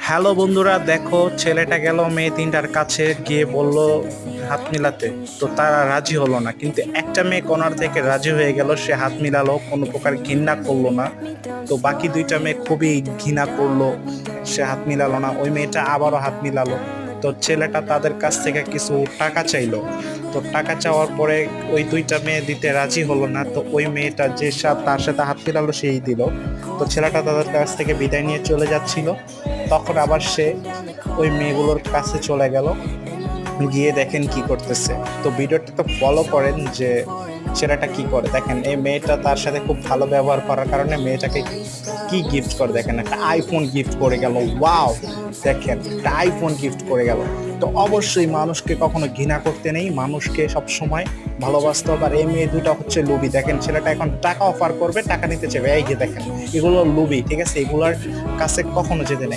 Hello বন্ধুরা, দেখো ছেলেটা গেল মেয়ে তিনটার কাছে গিয়ে বলল হাত মিলাতে। তো তারা রাজি হলো না, কিন্তু একটা মেয়ে কর্নার থেকে রাজি হয়ে গেল, সে হাত মিলালো, কোনো প্রকার ঘৃণা করলো না। তো বাকি দুইটা মেয়ে খুবই ঘৃণা করলো, সে হাত মিলালো না। ওই মেয়েটা আবারও হাত মিলালো। তো ছেলেটা তাদের কাছ থেকে কিছু টাকা চাইলো। তো টাকা চাওয়ার পরে ওই দুইটা মেয়ে দিতে রাজি হলো না। তো ওই মেয়েটা যে তার সাথে হাত মিলালো সেই দিল। তো ছেলেটা তাদের কাছ থেকে বিদায় নিয়ে চলে যাচ্ছিল, তখন আবার সে ওই মেয়েগুলোর কাছে চলে গেল, গিয়ে দেখেন কি করতেছে। তো ভিডিওটা তো ফলো করেন যে ছেলেটা কি করে। দেখেন এই মেয়েটা তার সাথে খুব ভালো ব্যবহার করার কারণে মেয়েটাকে কি গিফট করে, দেখেন একটা আইফোন গিফট করে গেল। ওয়াও, দেখেন একটা আইফোন গিফট করে গেল। তো অবশ্যই মানুষকে কখনো ঘৃণা করতে নেই, মানুষকে সব সময় ভালোবাসতে হবে। আর এই মেয়ে দুটা হচ্ছে লুবি। দেখেন ছেলেটা এখন টাকা অফার করবে, টাকা নিতে চাইবে, এই যে দেখেন এগুলো লুবি, ঠিক আছে, এগুলার কাছে কখনো যেতে নেই।